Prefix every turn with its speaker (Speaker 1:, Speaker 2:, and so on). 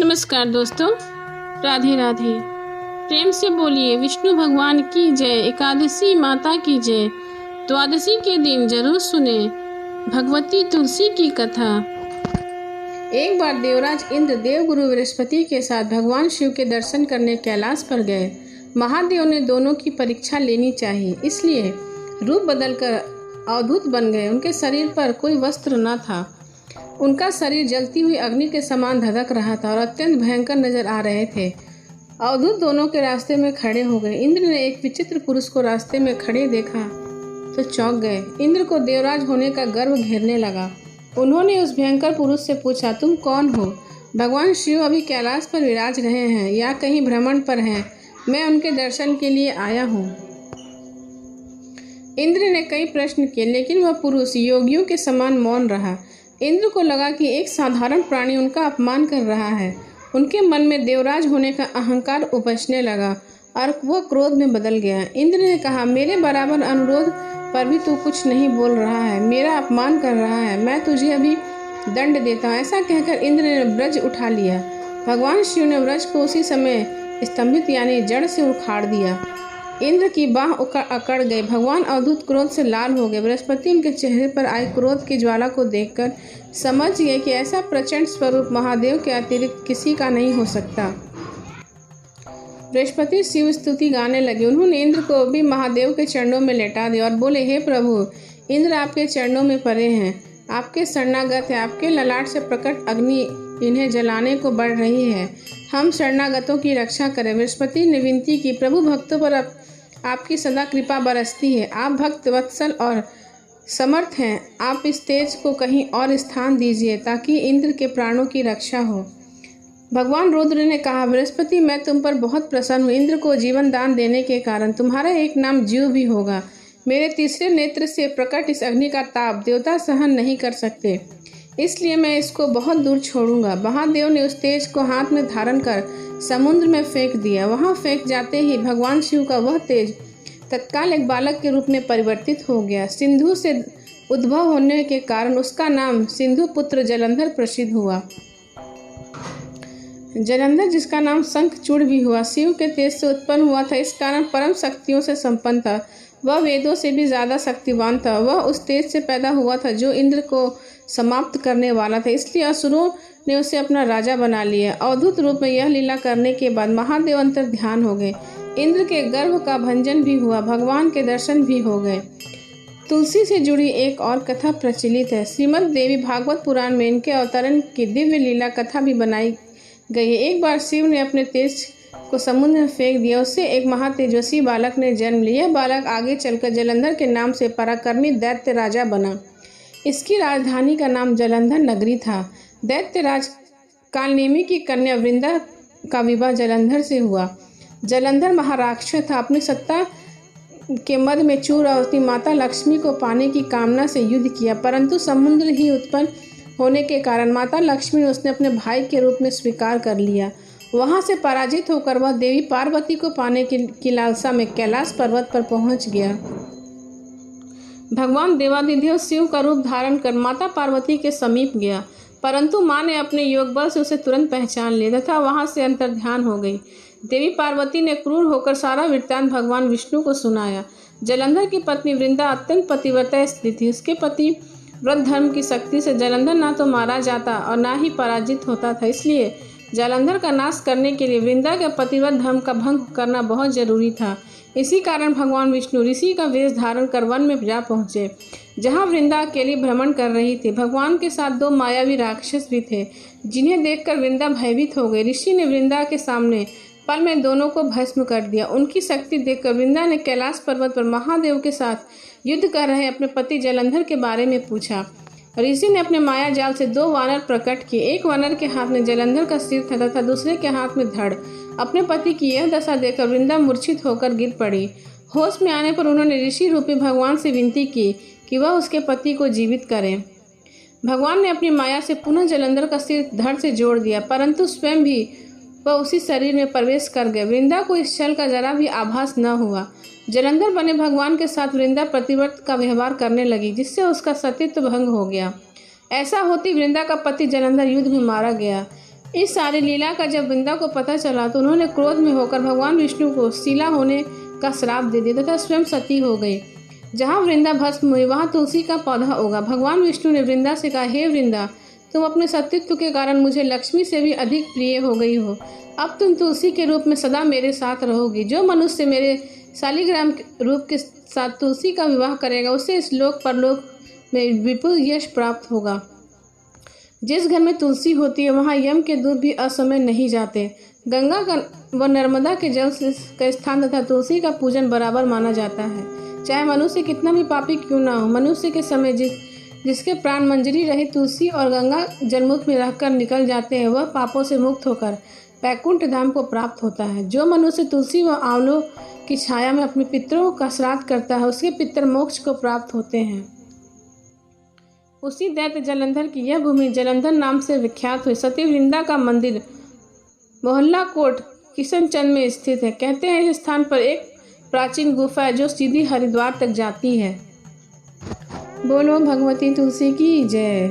Speaker 1: नमस्कार दोस्तों, राधे राधे। प्रेम से बोलिए विष्णु भगवान की जय, एकादशी माता की जय। द्वादशी के दिन जरूर सुने भगवती तुलसी की कथा। एक बार देवराज इंद्र देवगुरु बृहस्पति के साथ भगवान शिव के दर्शन करने कैलाश पर गए। महादेव ने दोनों की परीक्षा लेनी चाहिए, इसलिए रूप बदलकर अवधूत बन गए। उनके शरीर पर कोई वस्त्र न था। उनका शरीर जलती हुई अग्नि के समान धधक रहा था और अत्यंत भयंकर नजर आ रहे थे। अवधूत दोनों के रास्ते में खड़े हो गए। इंद्र ने एक विचित्र पुरुष को रास्ते में खड़े देखा तो चौंक गए। इंद्र को देवराज होने का गर्व घेरने लगा। उन्होंने उस भयंकर पुरुष से पूछा, तुम कौन हो? भगवान शिव अभी कैलाश पर विराज रहे हैं या कहीं भ्रमण पर हैं? मैं उनके दर्शन के लिए आया हूँ। इंद्र ने कई प्रश्न किए, लेकिन वह पुरुष योगियों के समान मौन रहा। इंद्र को लगा कि एक साधारण प्राणी उनका अपमान कर रहा है। उनके मन में देवराज होने का अहंकार उपजने लगा और वह क्रोध में बदल गया। इंद्र ने कहा, मेरे बराबर अनुरोध पर भी तू कुछ नहीं बोल रहा है, मेरा अपमान कर रहा है। मैं तुझे अभी दंड देता हूँ। ऐसा कहकर इंद्र ने व्रज उठा लिया। भगवान शिव ने व्रज को उसी समय स्तंभित यानी जड़ से उखाड़ दिया। इंद्र की बाह अकड़ गई। भगवान अवधूत क्रोध से लाल हो गए। बृहस्पति उनके चेहरे पर आई क्रोध की ज्वाला को देखकर समझ गए कि ऐसा प्रचंड स्वरूप महादेव के अतिरिक्त किसी का नहीं हो सकता। बृहस्पति शिव स्तुति गाने लगे। उन्होंने इंद्र को भी महादेव के चरणों में लेटा दिया और बोले, हे प्रभु, इंद्र आपके चरणों में पड़े हैं, आपके शरणागत है। आपके ललाट से प्रकट अग्नि इन्हें जलाने को बढ़ रही है। हम शरणागतों की रक्षा करें। बृहस्पति ने विनती की, प्रभु, भक्तों पर आपकी सदा कृपा बरसती है। आप भक्त वत्सल और समर्थ हैं। आप इस तेज को कहीं और स्थान दीजिए ताकि इंद्र के प्राणों की रक्षा हो। भगवान रुद्र ने कहा, बृहस्पति, मैं तुम पर बहुत प्रसन्न हूँ। इंद्र को जीवन दान देने के कारण तुम्हारा एक नाम जीव भी होगा। मेरे तीसरे नेत्र से प्रकट इस अग्नि का ताप देवता सहन नहीं कर सकते, इसलिए मैं इसको बहुत दूर छोड़ूंगा। महादेव ने उस तेज को हाथ में धारण कर समुद्र में फेंक दिया। वहां फेंक जाते ही भगवान शिव का वह तेज तत्काल एक बालक के रूप में परिवर्तित हो गया। सिंधु से उद्भव होने के कारण उसका नाम सिंधु पुत्र जलंधर प्रसिद्ध हुआ। जलंधर, जिसका नाम शंखचूड़ भी हुआ, शिव के तेज से उत्पन्न हुआ था। इस कारण परम शक्तियों से संपन्न था। वह वेदों से भी ज्यादा शक्तिवान था। वह उस तेज से पैदा हुआ था जो इंद्र को समाप्त करने वाला था, इसलिए असुरों ने उसे अपना राजा बना लिया। अवधूत रूप में यह लीला करने के बाद महादेव अंतर ध्यान हो गए। इंद्र के गर्भ का भंजन भी हुआ, भगवान के दर्शन भी हो गए। तुलसी से जुड़ी एक और कथा प्रचलित है। श्रीमद् देवी भागवत पुराण में इनके अवतरण की दिव्य लीला कथा भी बनाई गई है। एक बार शिव ने अपने तेज को समुद्र में फेंक दिया। उससे एक महातेजस्वी बालक ने जन्म लिया। बालक आगे चलकर जलंधर के नाम से पराक्रमी दैत्य राजा बना। इसकी राजधानी का नाम जलंधर नगरी था। दैत्यराज कालनेमी की कन्या वृंदा का विवाह जलंधर से हुआ। जलंधर महाराक्षस था। अपनी सत्ता के मद में चूर और अपनी माता लक्ष्मी को पाने की कामना से युद्ध किया, परंतु समुद्र ही उत्पन्न होने के कारण माता लक्ष्मी ने उसने अपने भाई के रूप में स्वीकार कर लिया। वहां से पराजित होकर वह देवी पार्वती को पाने की लालसा में कैलाश पर्वत पर पहुंच गया। भगवान देवादिदेव शिव का रूप धारण कर माता पार्वती के समीप गया, परंतु मां ने अपने योग बल से उसे तुरंत पहचान लिया तथा वहां से अंतर्ध्यान हो गई। देवी पार्वती ने क्रूर होकर सारा वृत्तांत भगवान विष्णु को सुनाया। जलंधर की पत्नी वृंदा अत्यंत पतिव्रता स्त्री थी। उसके पति व्रत धर्म की शक्ति से जलंधर ना तो मारा जाता और ना ही पराजित होता था, इसलिए जलंधर का नाश करने के लिए वृंदा के पतिव्रत धर्म का भंग करना बहुत जरूरी था। इसी कारण भगवान विष्णु ऋषि का वेश धारण कर वन में जा पहुंचे, जहां वृंदा अकेली भ्रमण कर रही थी। भगवान के साथ दो मायावी राक्षस भी थे, जिन्हें देखकर वृंदा भयभीत हो गई। ऋषि ने वृंदा के सामने पल में दोनों को भस्म कर दिया। उनकी शक्ति देखकर वृंदा ने कैलाश पर्वत पर महादेव के साथ युद्ध कर रहे अपने पति जलंधर के बारे में पूछा। ऋषि ने अपने माया जाल से दो वानर प्रकट किए। एक वानर के हाथ में जलंधर का सिर था तथा दूसरे के हाथ में धड़। अपने पति की यह दशा देखकर वृंदा मूर्छित होकर गिर पड़ी। होश में आने पर उन्होंने ऋषि रूपी भगवान से विनती की कि वह उसके पति को जीवित करें। भगवान ने अपनी माया से पुनः जलंधर का सिर धड़ से जोड़ दिया, परंतु स्वयं भी वह उसी शरीर में प्रवेश कर गए। वृंदा को इस छल का जरा भी आभास न हुआ। जलंधर बने भगवान के साथ वृंदा प्रतिव्रत का व्यवहार करने लगी, जिससे उसका सतीत्व भंग हो गया। ऐसा होती वृंदा का पति जलंधर युद्ध में मारा गया। इस सारी लीला का जब वृंदा को पता चला तो उन्होंने क्रोध में होकर भगवान विष्णु को शीला होने का श्राप दे दिया तथा स्वयं सती हो गई। जहाँ वृंदा भस्म हुई वहाँ तुलसी का पौधा होगा। भगवान विष्णु ने वृंदा से कहा, हे वृंदा, तुम अपने सतीत्व के कारण मुझे लक्ष्मी से भी अधिक प्रिय हो गई हो। अब तुम तुलसी के रूप में सदा मेरे साथ रहोगी। जो मनुष्य मेरे शालिग्राम रूप के साथ तुलसी का विवाह करेगा उसे इस लोक परलोक में विपुल यश प्राप्त होगा। जिस घर में तुलसी होती है वहाँ यम के दूत भी असमय नहीं जाते। गंगा का व नर्मदा के जल का स्थान तथा तुलसी का पूजन बराबर माना जाता है। चाहे मनुष्य कितना भी पापी क्यों ना हो, मनुष्य के समय जिसके प्राण मंजरी रही तुलसी और गंगा जलमुख में रहकर निकल जाते हैं, वह पापों से मुक्त होकर वैकुंठ धाम को प्राप्त होता है। जो मनुष्य तुलसी व आंवलों की छाया में अपने पितरों का श्राद्ध करता है उसके पितर मोक्ष को प्राप्त होते हैं। उसी दैत्य जलंधर की यह भूमि जलंधर नाम से विख्यात हुई। सती वृंदा का मंदिर मोहल्ला कोट किशनचंद में स्थित है। कहते हैं इस स्थान पर एक प्राचीन गुफा है जो सीधी हरिद्वार तक जाती है। बोलो भगवती तुलसी की जय।